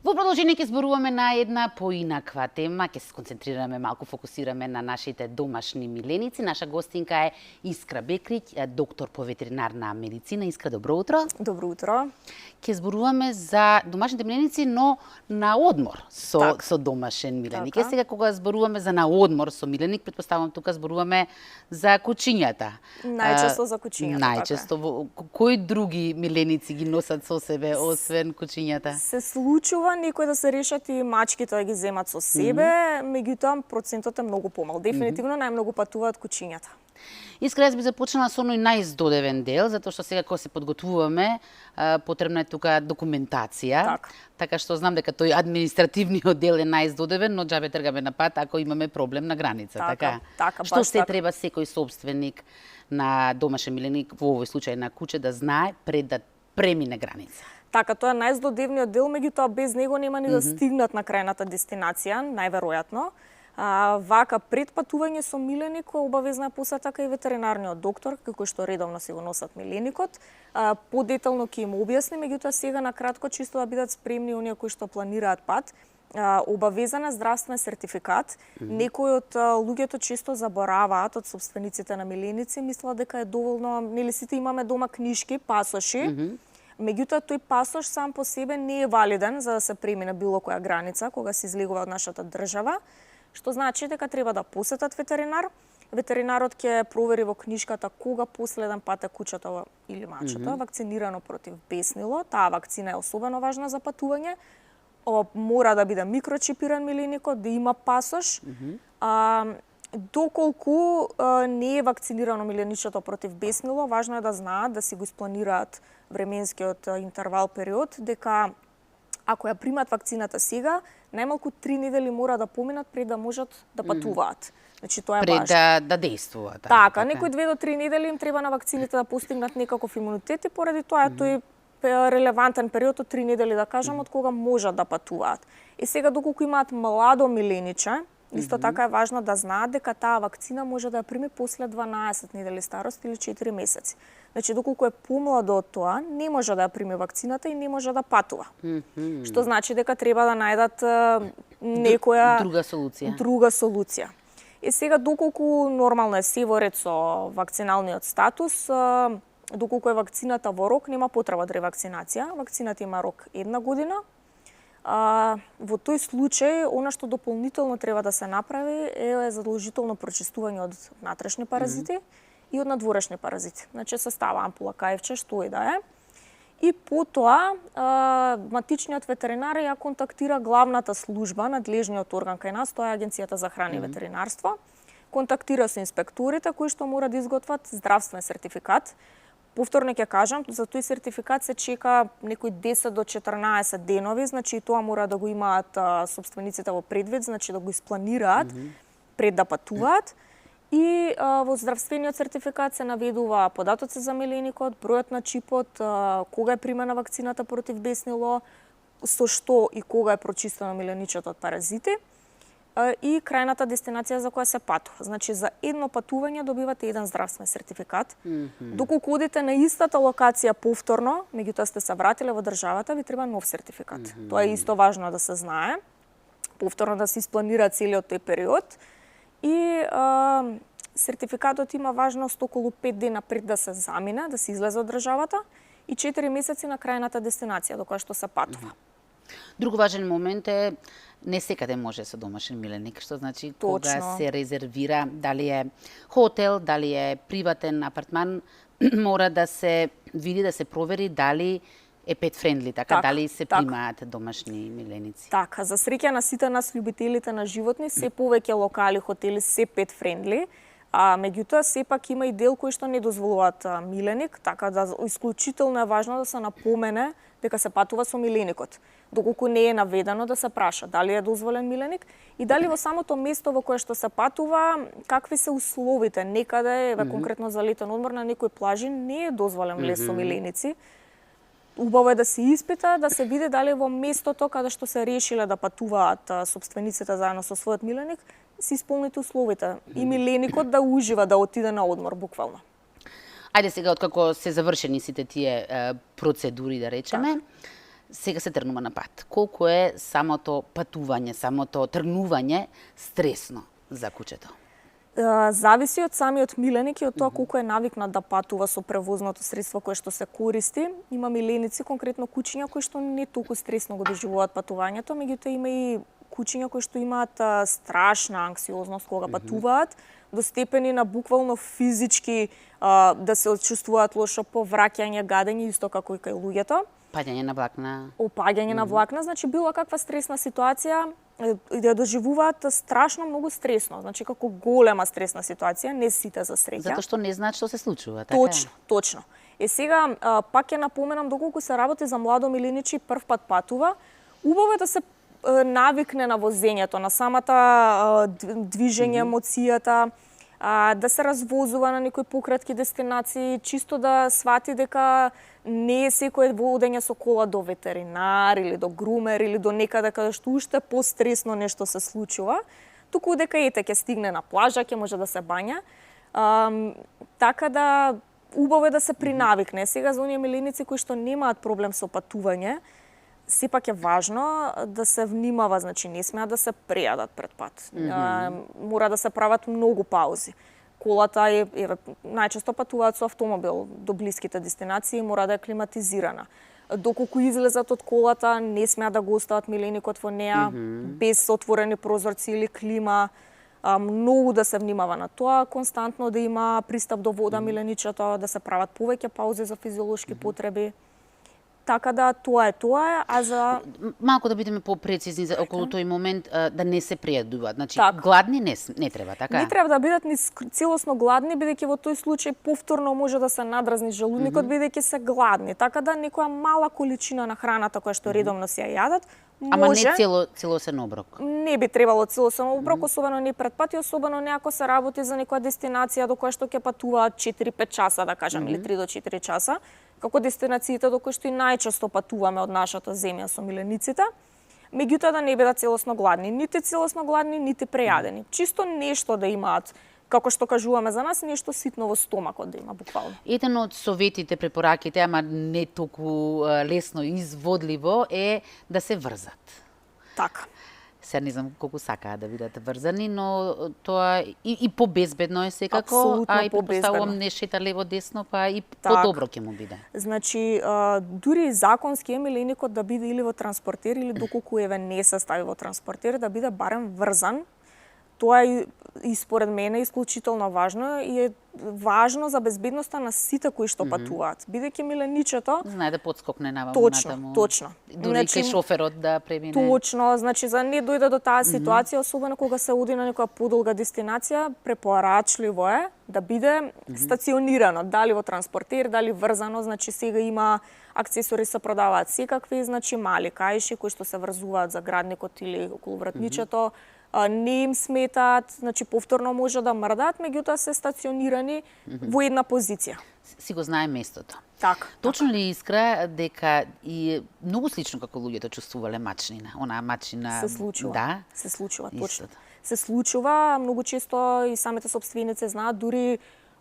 Во продолжение ќе зборуваме на една поинаква тема, ќе се концентрираме малку, фокусираме на нашите домашни миленици. Наша гостинка е Искра Бекриќ, доктор по ветеринарна медицина. Искра, добро утро. Добро утро. Ќе зборуваме за домашните миленици, но на одмор со домашен миленик. Така. Сега кога зборуваме за на одмор со миленик, претпоставувам тука зборуваме за кучињата. Најчесто за кучињата. Најчесто. Кои други миленици ги носат со себе, освен кучињата? Се случува некој да се решат и мачките да ги земат со себе, меѓутоа процентот е многу помал. Дефинитивно најмногу патуваат кучињата. Искра, јас би започнала со оној најздодевен дел, затоа што сега кога се подготвуваме, потребна е тука документација. Така што знам дека тој административниот дел е најздодевен, но џабе тргаме на пат ако имаме проблем на граница, така? Што се треба секој собственик на домашен миленик, во овој случај на куче, да знае пред да премине граница? Така, тоа е најздодевниот дел, меѓутоа без него нема ни да стигнат на крајната дестинација, најверојатно. Вака пред патување со миленик обавезна е посета кај ветеринарниот доктор, кој што редовно си го носат миленикот. Подетално ќе им објасни, меѓутоа сега на кратко чисто да бидат спремни оние кои што планираат пат. Обавезан е здравствен сертификат. Некои од луѓето често забораваат, од собствениците на миленици, мислат дека е доволно, нели сите имаме дома книшки, пасоши. Меѓутоа, тој пасош сам по себе не е валиден за да се премине било која граница кога се излегува од нашата држава, што значи дека треба да посетат ветеринар. Ветеринарот ќе провери во книшката кога последен пат е кучето или мачето вакцинирано против беснило. Таа вакцина е особено важна за патување. Мора да биде микрочипиран миленикот, да има пасош. Доколку не е вакцинирано миленичето против беснило, важно е да знаат, да си го испланираат временскиот интервал период, дека ако ја примат вакцината сега, најмалку 3 недели мора да поминат пред да можат да патуваат. Значи тоа е важно. Пред да действуваат. Така, некои 2 до 3 недели им треба на вакцините да постигнат некаков имунитет и поради тоа тој релевантен период од 3 недели, да кажам, од кога можат да патуваат. И сега, доколку имаат младо милениче, исто така е важно да знаат дека таа вакцина може да ја прими после 12 недели старост или 4 месеци. Значи, доколку е помладо од тоа, не може да ја прими вакцината и не може да патува. Што значи дека треба да најдат некоја друга солуција. И сега, доколку нормално е се во ред со вакциналниот статус, доколку е вакцината во рок, нема потреба од ревакцинација. Вакцината има рок 1 година. Во тој случај, она што дополнително треба да се направи е задолжително прочистување од внатрешни паразити и од надворешни паразити. Значи се става ампула, кајвче, што и да е. И потоа матичниот ветеринар ја контактира главната служба, надлежниот орган кај нас, тоа е Агенцијата за храна и ветеринарство. Контактира со инспекторите кои што мора да изготват здравствен сертификат. Повторно ќе кажам, за тој сертификат се чека некои 10 до 14 денови, значи тоа мора да го имаат собствениците во предвид, значи да го испланираат пред да патуваат. И во здравствениот сертификат се наведува податоци за миленикот, бројот на чипот, кога е примена вакцината против беснило, со што и кога е прочистено миленичето од паразити и крајната дестинација за која се патува. Значи, за едно патување добивате еден здравствен сертификат. Доколку одите на истата локација повторно, меѓутоа сте се вратиле во државата, ви треба нов сертификат. Тоа е исто важно да се знае. Повторно да се испланира целиот тој период. И сертификатот има важност околу 5 дена пред да се замине, да се излезе од државата и 4 месеци на крајната дестинација до која што се патува. Друг важен момент е не секаде може со домашен миленик, што значи кога се резервира, дали е хотел, дали е приватен апартман, мора да се види, да се провери дали е pet friendly, така, дали се примаат домашни миленици. Така, за среќа на сите нас љубителите на животни, се повеќе локали, хотели се pet friendly, меѓутоа сепак има и дел кои што не дозволуваат миленик, така да исклучително е важно да се напомене дека се патува со миленикот. Доколку не е наведено да се праша дали е дозволен миленик и дали во самото место во кое што се патува, какви се условите. Некаде, конкретно за летен одмор на некои плажи, не е дозволен влез со миленици. Убаво е да се испита, да се види дали во местото каде што се решиле да патуваат собствениците заедно со својот миленик, се исполнити условите. И миленикот да ужива, да отиде на одмор, буквално. Ајде сега, откако се завршени сите тие процедури, да речеме, сега се тргнува на пат. Колку е самото патување, самото тргнување стресно за кучето? Зависи од самиот миленик и од тоа колку е навикнат да патува со превозното средство кое што се користи. Има миленици, конкретно кучиња, кои што не толку стресно го доживуваат патувањето, меѓутоа има и кучиња кои што имаат страшна анксиозност кога патуваат, до степени на буквално физички да се очувствуваат лошо, повраќање, гадење, исто како и кај луѓето. Паѓање на влакна. Опаѓање на влакна, значи било каква стресна ситуација ја доживуваат страшно многу стресно, значи како голема стресна ситуација, не сите за среќа. Затоа што не знаат што се случува, така? Точно, точно. Сега пак ќе напоменам доколку се работи за младо милениче прв пат патува, убаво е да се навикне на возењето, на самата движење, емоцијата, да се развозува на некои пократки дестинации, чисто да свати дека не е секое водење со кола до ветеринар или до грумер или до некаде каде што уште постресно нешто се случува, туку дека ете ќе стигне на плажа, ќе може да се бања. Така да убаво е да се принавикне. Сега за оние миленици кои што немаат проблем со патување, сепак е важно да се внимава, значи не смеат да се прејадат пред пат. Мора да се прават многу паузи. Колата најчесто патуваат со автомобил до блиските дестинации, мора да е климатизирана. Доколку излезат од колата, не смеат да го остават миленикот во неа без отворени прозорци или клима. Многу да се внимава на тоа, константно да има пристап до вода миленичето, да се прават повеќе паузи за физиолошки потреби. Така да тоа е, а за малку да бидеме попрецизни за околу тој момент, да не се прејадуваат. Значи гладни не треба, така? Не треба да бидат ни целосно гладни, бидејќи во тој случај повторно може да се надразни желудникот бидејќи се гладни. Така да некоја мала количина на храната која што редовно си ја јадат, ама не целосен оброк. Не би требало целосен оброк, особено не пред пат и особено не ако се работи за некоја дестинација до која што ќе патуваат 4-5 часа, да кажам, или 3 до 4 часа, како дестинациите до кои што и најчесто патуваме од нашата земја со милениците, меѓутоа да не бидат целосно гладни, нити целосно гладни, нити прејадени. Чисто нешто да имаат, како што кажуваме за нас, нешто ситно во стомакот да има буквално. Еден од советите, препораките, ама не толку лесно изводливо, е да се врзат. Така. Сега не знам колку сакаат да бидат врзани, но тоа и побезбедно е секако, абсолютно и претпоставувам не шета лево десно, па и подобро ќе му биде. Значи, дури законски е миленикот да биде или во транспортер или доколку не се стави во транспортер, да биде барем врзан. Тоа е и според мене исклучително важно и е важно за безбедноста на сите кои што патуваат. Бидејќи миленичето знае да подскокне наваму натаму. Точно. Дури и кај шоферот да премине. Точно, значи за не дојде до таа ситуација, особено кога се оди на некоја подолга дестинација, препорачливо е да биде стационирано, дали во транспортер, дали врзано, значи сега има аксесори се продаваат секакви, значи мали каиши кои што се врзуваат за градникот или околу вратничето, не им сметаат, значи повторно може да мрдаат, меѓутоа се стационирани во една позиција. Си го знае местото. Така. Точно ли Искра дека и многу слично како луѓето чувствувале мачнина, онаа мачнина се случува. Да, се случува точно. Истото. Се случува, многу често и самите сопственици знаат, дури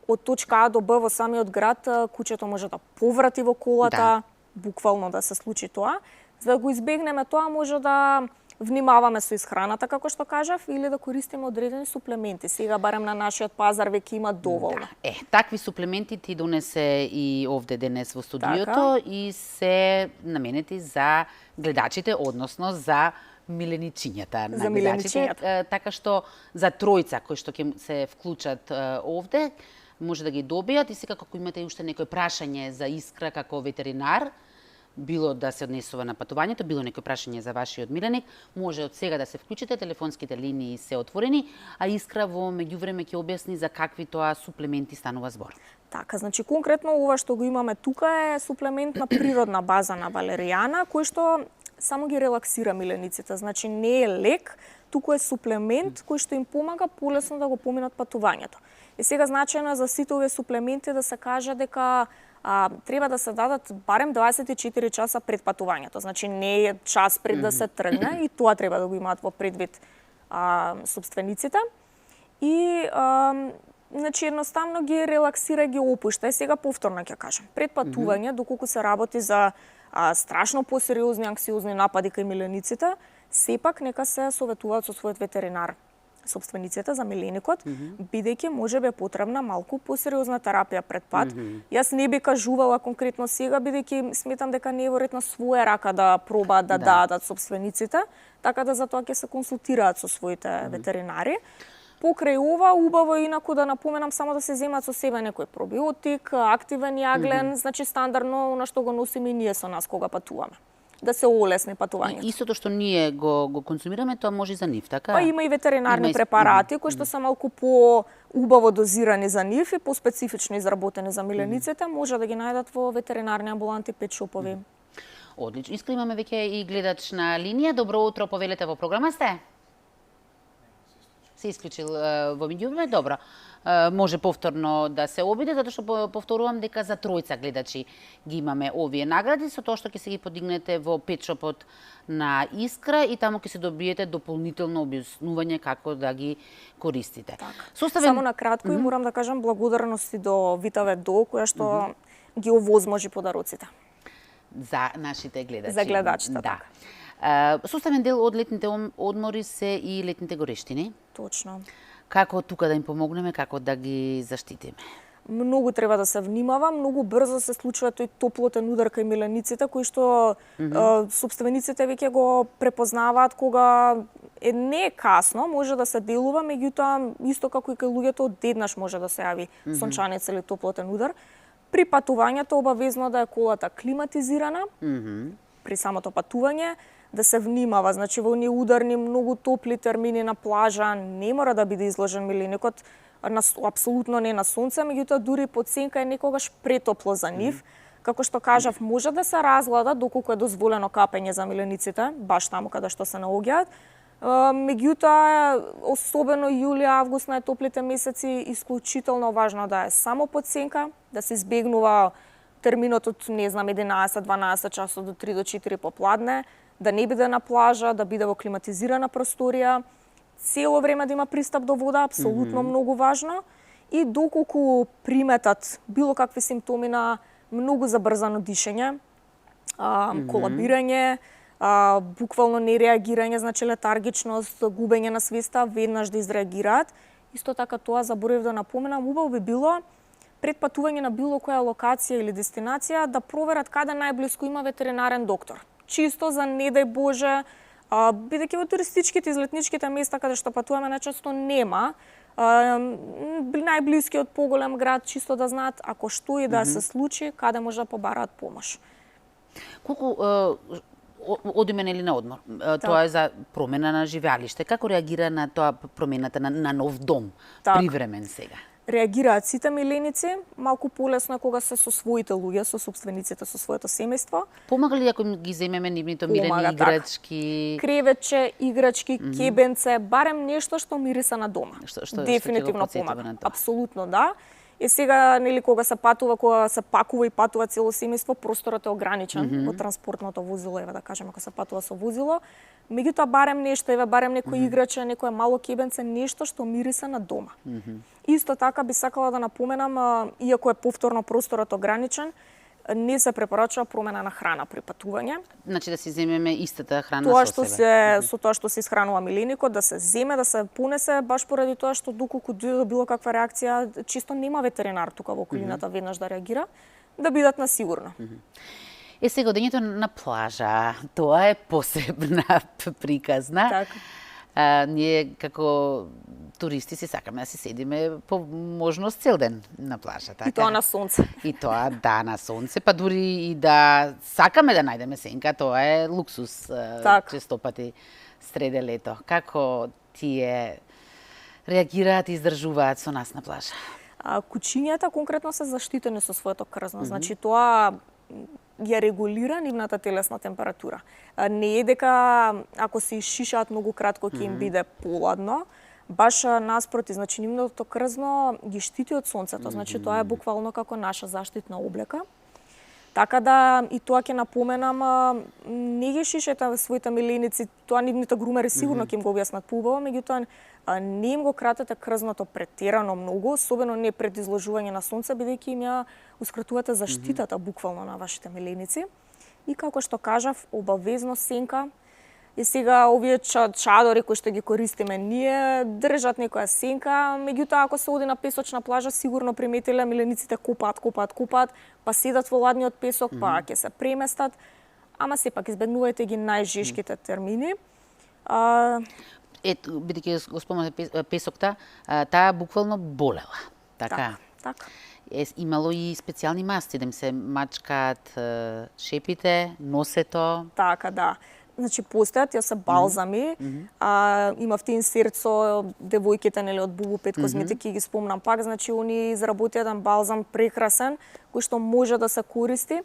од точка А до Б во самиот град кучето може да поврати во колата, буквално да се случи тоа. За да го избегнеме тоа, може да внимаваме со исхраната, како што кажав, или да користиме одредени суплементи. Сега барем на нашиот пазар веќе има доволно. Да. Такви суплементи ти донесе и овде денес во студиото и се наменети за гледачите, односно за миленичињата на гледачите. Така што за тројца кои што ќе се вклучат овде, може да ги добијат и сега како имате уште некој прашање за Искра како ветеринар, било да се однесува на патувањето, било некој прашање за вашиот миленик, може од сега да се вклучите, телефонските линии се отворени, а Искра во меѓувреме ќе објасни за какви тоа суплементи станува збор. Така, значи конкретно ова што го имаме тука е суплемент на природна база на валеријана, кој што само ги релаксира милениците, значи не е лек, туку е суплемент кој што им помага полесно да го поминат патувањето. И сега значајно за сите овие суплементи да се каже дека треба да се дадат барем 24 часа пред патувањето. Значи не е час пред да се тргне и тоа треба да го имаат во предвид собствениците. И значи едноставно ги релаксира, ги опушта. И сега повторно ќе кажам. Пред патување, доколку се работи за страшно посериозни анксиозни напади кај милениците, сепак нека се советуваат со својот ветеринар сопствениците за миленикот, бидејќи можеби е потребна малку посериозна терапија пред пат. Јас не би кажувала конкретно сега, бидејќи сметам дека не е во ред на своја рака да пробаат да дадат сопствениците, така да затоа ќе се консултираат со своите ветеринари. Покрај ова, убаво е инаку да напоменам само да се земат со себе некој пробиотик, активен јаглен, значи стандардно она што го носиме и ние со нас кога патуваме. Да се олесни патувањето. И истото што ние го консумираме, тоа може и за нив, така? Па има и ветеринарни препарати кои што се малку по убаво дозирани за нив и по-специфично изработени за милениците, може да ги најдат во ветеринарни амбуланти, пет шопови. Одлично. Искра имаме веќе и гледач на линија. Добро утро, повелете, во програма сте? Се исклучил во меѓувреме, добро. Може повторно да се обиде, затоа што повторувам дека за тројца гледачи ги имаме овие награди, со тоа што ќе се ги подигнете во петшопот на Искра и таму ќе се добиете дополнително објаснување како да ги користите. Само на кратко и морам да кажам благодарности до Витаве До, која што ги овозможи подароците. За нашите гледачи. За гледачите, да. Составен дел од летните одмори се и летните горештини. Точно. Како тука да им помогнеме, како да ги заштитиме? Многу треба да се внимава, многу брзо се случува тој топлотен удар кај милениците, кој што сопствениците веќе го препознаваат кога не е касно, може да се делува, меѓутоа исто како и кај луѓето одеднаш може да се јави сончанец или топлотен удар. При патувањето обавезно да е колата климатизирана, при самото патување, да се внимава, значи во оние ударни многу топли термини на плажа не мора да биде изложен миленикот апсолутно не на сонце, меѓутоа дури под сенка е некогаш претопло за нив. Како што кажав, може да се разглада доколку е дозволено капење за милениците, баш таму каде што се наоѓаат. Меѓутоа, особено јули, август, најтоплите месеци, исклучително важно да е само под сенка, да се избегнува терминот од, не знам, 11-12 часот до 3 до 4 попладне, да не биде на плажа, да биде во климатизирана просторија, цело време да има пристап до вода, апсолутно многу важно, и доколку приметат било какви симптоми на многу забрзано дишење, колабирање, буквално нереагирање, значи летаргичност, губење на свеста, веднаш да изреагираат. Исто така тоа заборев да напоменам, убаво би било пред патување на било која локација или дестинација да проверат каде најблиску има ветеринарен доктор. Чисто за не дај Боже, бидејќи во туристичките излетничките места каде што патуваме најчесто нема, најблискиот поголем град чисто да знаат ако што и да се случи, каде може да побараат помош. Колку одиме нели на одмор, тоа е за промена на живеалиште. Како реагира на тоа промената на нов дом, привремен сега? Реагираат сите миленици, малку полесно е кога се со своите луѓе, со сопствениците, со своето семејство. Помага ли ако ги земеме нивните милени играчки? Кревече, играчки, кебенце, барем нешто што мириса на дома. Дефинитивно помага. Апсолутно да. И сега, нели, кога се пакува и патува цело семејство, просторот е ограничен од транспортното возило, еве да кажеме, ако се патува со возило. Меѓутоа барем нешто, барем некој играче, некое мало кебенце, нешто што мириса на дома. Исто така би сакала да напоменам, иако е повторно просторот ограничен, не се препорачува промена на храна при патување. Значи да си земеме истата храна со себе. Со тоа што се исхранува миленикот, да се земе, да се понесе, баш поради тоа што доколку дојде било каква реакција, чисто нема ветеринар тука во околината веднаш да реагира, да бидат на сигурно. Сега одењето на плажа, тоа е посебна приказна. Така. Ние како туристи си сакаме да си седиме по можност цел ден на плажа, така? И тоа на сонце. И тоа да на сонце, па дури и да сакаме да најдеме сенка, тоа е луксус често пати среде лето. Како тие реагираат и издржуваат со нас на плажа? Кучињата конкретно се заштитени со своето крзно, значи тоа ја регулира нивната телесна температура. Не е дека ако се ишишаат многу кратко ќе им биде поладно, баш наспроти, значи нивното крзно ги штити од сонцето, значи тоа е буквално како наша заштитна облека. Така да и тоа ќе напоменам, не ги шишете своите миленици, тоа нивните грумери сигурно ќе им го објаснат поубаво, меѓутоа не им го кратете крзното претерано многу, особено не пред изложување на сонце, бидејќи им ја ускратувате заштитата буквално на вашите миленици. И како што кажав, обавезно сенка. И сега овие чадори кои што ги користиме ние држат некоја сенка, меѓутоа ако се оди на песочна плажа сигурно приметиле милениците купаат, па седат во ладниот песок, па ќе се преместат, ама сепак избегнувајте ги најжешките термини. Ето, бидејќи го спомнате песокта, таа буквално болела. Така. Така. Имало и специјални масти да им се мачкаат шепите, носето. Така, да. Значи постојат, ја се балзами, имавте инсерт со девојките нели од Бубу Пет козметики, ги спомнам пак, значи они изработија еден балзам прекрасен кој што може да се користи.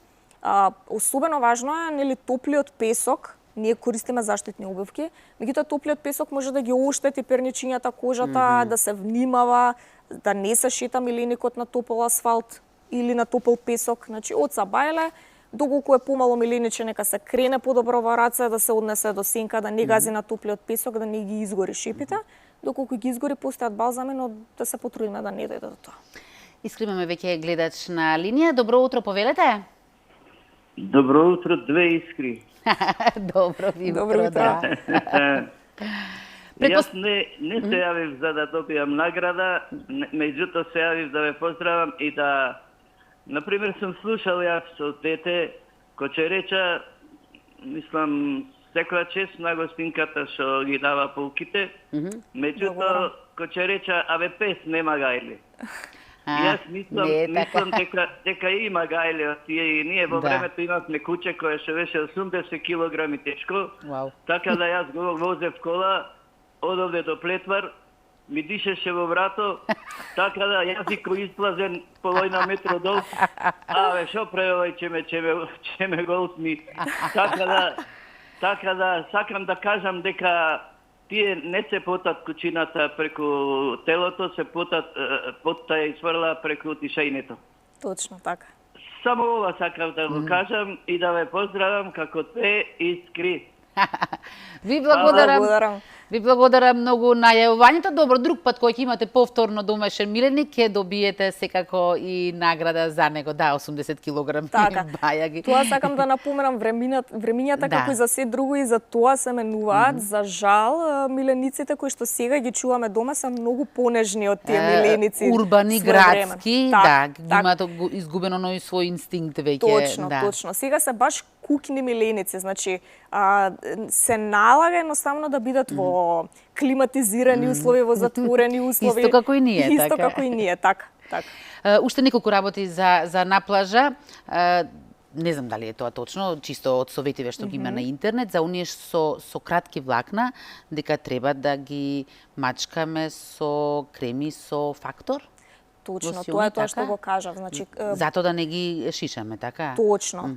Особено важно е нели топлиот песок, ние користиме заштитни обувки, меѓутоа топлиот песок може да ги оштети перничињата, кожата, да се внимава, да не се шета миленикот на топол асфалт или на топол песок, значи од сабајле доколку е помало милениче, нека се крене подобро во раце, да се однесе до сенка, да не гази на топлиот песок, да не ги изгори шипите. Доколку ги изгори, постојат балзами, но да се потрудиме да не дојде до тоа. Искриваме веќе гледач на линија. Добро утро, повелете. Добро утро, две искри. Добро утро. Да. Јас не се јавив за да добијам награда, меѓутоа се јавив да ве поздравам и да, например, сум слушал јас со дете, кој ќе реча, мислам, секоја чест на гостинката што ги дава полките, меѓутоа, кој ќе реча, абе пес нема гајли. Јас мислам дека има гајли, и ние во времето имавме куче кое што беше 80 килограми тешко, така да јас го возев кола, од овде до Плетвар, ми дишеше во врато, така да јас и кој излазен полојна метро дол, абе шо преој ќе ме голтни. Така да сакам да кажам дека тие не се потат кучината преку телото, се потат ја изфрла преку дишењето. Точно така. Само ова сакам да го кажам и да ве поздравам како две искри. Ви благодарам. Ви благодарам многу на јавувањето. Добро, друг пат кој ќе имате повторно домашен миленик, ќе добиете секако и награда за него. Да, 80 килограми бајаги. Тоа сакам да напоменам, времињата како и за се друго и за тоа се менуваат. За жал, милениците кои што сега ги чуваме дома се многу понежни од тие миленици. Урбани, градски, да, имаат изгубено но и свој инстинкт веќе. Точно. Сега се баш кукни миленици, значи се налага едноставно да бидат во климатизирани услови, во затворени услови. Исто како и ние, така. Исто како и ние, така. Уште неколку работи за на плажа. Не знам дали е тоа точно, чисто од советиве што ги има на интернет, за оние со кратки влакна, дека треба да ги мачкаме со креми со фактор. Точно, тоа е тоа што го кажав. Значи, зато да не ги шишаме, така? Точно.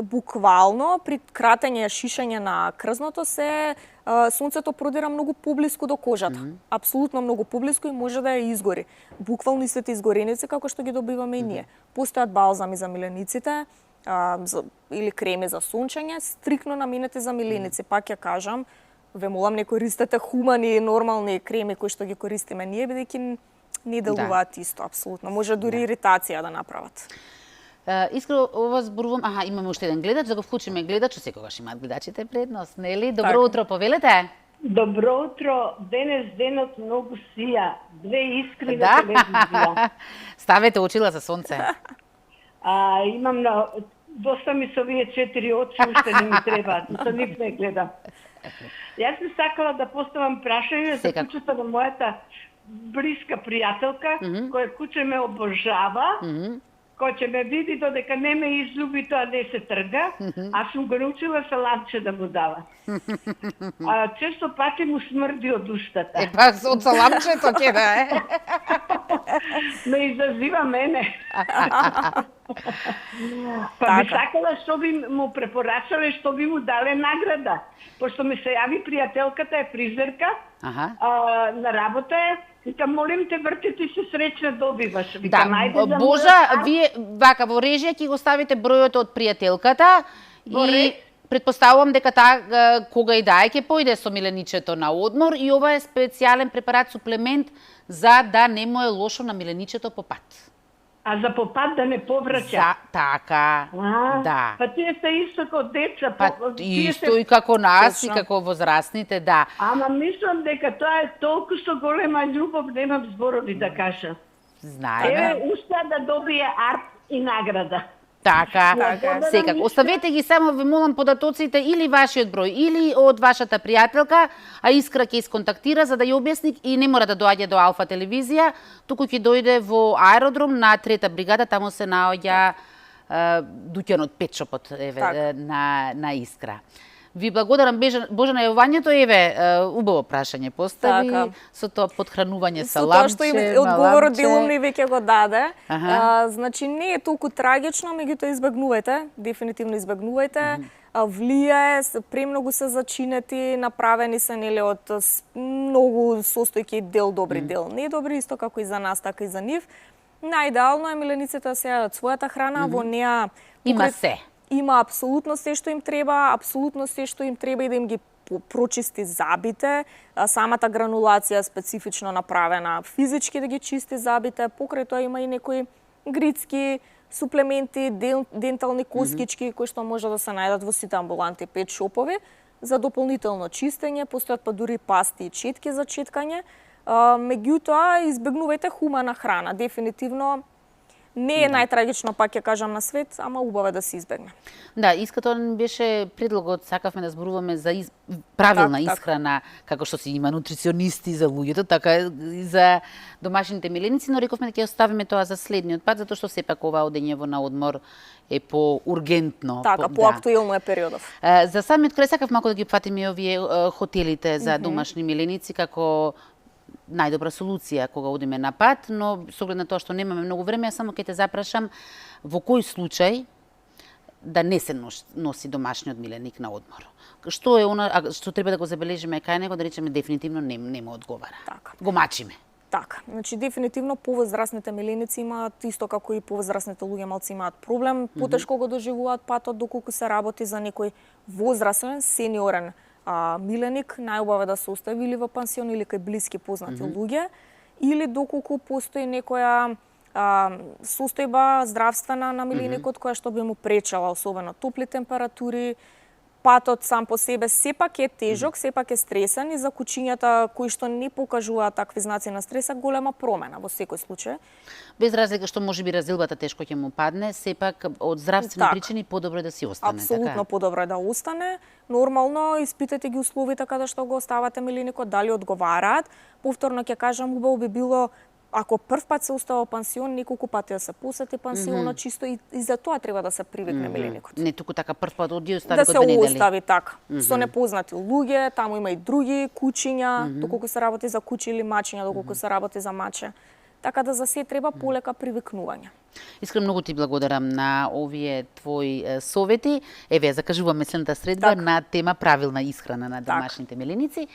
Буквално, при кратење шишење на крзното сонцето продира многу поблиску до кожата. Апсолутно многу поблиску и може да ја изгори. Буквално истите изгореници како што ги добиваме и ние. Постојат балзами за милениците, или креми за сончење, стрикно наменети за миленици. Пак ја кажам, ве молам, не користете хумани, нормални креми кои што ги користиме ние, бидејќи не делуваат исто, апсолутно. Може дури иритација да направат. Искрено, ова зборувам, имаме уште еден гледач, да го вклучиме гледач, секогаш имаат гледачите предност, нели? Добро утро, повелете. Добро утро, денес денот многу сија, две искри на телевизија. Ставете очила за сонце. Имам доста ми со овие 4 очи, уште не ми требаат, со нив не гледам. Јас би сакала да поставам прашање за кучето на мојата блиска пријателка, која куче ме обожава, кој ќе ме види додека не ме излюби, тоа не се трга, а сум го научила саламче да му дава. Често пати му смрди од устата. Пак од саламчето ќе да е. Ме изазива мене. Па би сакала што би му препорачале, што би му дале награда. Пошто ми се јави пријателката, е фризерка, на работа е, вика, молим те, вртите се среќна добиваш. Вика, да, Божа, вие вака во режија ќе го ставите бројот од пријателката и претпоставувам дека таа кога и да е ќе појде со миленичето на одмор и ова е специјален препарат, суплемент за да не му е лошо на миленичето по пат. А за попад да не повраќа. Така, А, да. Па тие се исто како деца. Па тие исто и како нас и Точно. како возрастните, да. Ама мислам дека тоа е толку со голема љубов, немам зборови да кажам. Знаеме. Еве, успеа да добие арт и награда. Така, Така. секако. Оставете ги само, ве молам, податоците или вашиот број, или од вашата пријателка, а Искра ќе исконтактира за да ја објасни и не мора да доаѓа до Алфа телевизија, туку ќе дојде во аеродром на 3-та бригада, таму се наоѓа дуќанот петшопот Така. на Искра. Ви благодарам, Боже, на јавањето, еве, убаво прашање постави, Така. со тоа подхранување Со тоа што саламче, им одговорот маламче. делумно и веќе го даде. Аха. Значи не е толку трагично, меѓутоа избегнувајте, дефинитивно избегнувајте. Влијае, премногу се зачинети, направени се нели од многу состојки дел добри, дел недобри, исто како и за нас, така и за нив. Најидеално е милениците да се јадат својата храна, во неа Има се. Има апсолутно се што им треба, апсолутно се што им треба и да им ги прочисти забите. Самата гранулација е специфично направена физички да ги чисти забите. Покрај тоа има и некои грицки суплементи, дентални коскички кои што може да се најдат во сите амбуланти пет шопови за дополнително чистење, постојат па дури пасти и четки за четкање. Меѓутоа избегнувајте хумана храна. Дефинитивно не е најтрагично, пак ќе кажам на свет, ама убаво е да се избегне. Да, Иската беше предлогот, сакавме да зборуваме за правилна Так. исхрана, како што си има нутриционисти за луѓето, така и за домашните миленици, но рековме дека ќе оставиме тоа за следниот пат, затоа што сепак ова одење на одмор е по-ургентно. Така, поактуелно е периодов. За самиот крај сакав малку да ги фатиме и овие хотелите за домашни миленици како најдобра солуција кога одиме на пат, но со оглед на тоа што немаме многу време, ја само ќе те запрашам во кој случај да не се носи домашниот миленик на одмор. Што е она што треба да го забележиме кај него, да речеме дефинитивно не му одговара. Така. Го мачиме. Така, значи дефинитивно повозрастните миленици имаат исто како и повозрастните луѓе малци имаат проблем, потешко го доживуваат патот доколку се работи за некој возрастен, сениорен миленик, најубаво е да се остави или во пансион или кај блиски познати луѓе, или доколку постои некоја состојба здравствена на миленикот која што би му пречела, особено топли температури, патот сам по себе сепак е тежок, сепак е стресен и за кучињата кои што не покажуваат такви знаци на стреса голема промена во секој случај. Без разлика што можеби разделбата тешко ќе му падне, сепак од здравствени Така. причини подобро е да си остане, Апсолутно така? подобро е да остане. Нормално испитете ги условите каде што го оставате миленикот, дали одговараат. Повторно ќе кажам, убаво би било ако прв пат се остава пансион, неколку пати да се посети пансионот, чисто и за тоа треба да се привикне миленикот. Не туку така прв пат оди остави Да го се 2 недели. остави така, со непознати луѓе, таму има и други кучиња, доколку се работи за кучи или мачиња, доколку се работи за маче. Така да за се треба полека привикнување. Искрено многу ти благодарам на овие твои совети. Еве, закажуваме следната средба Така. на тема правилна исхрана на домашните миленици.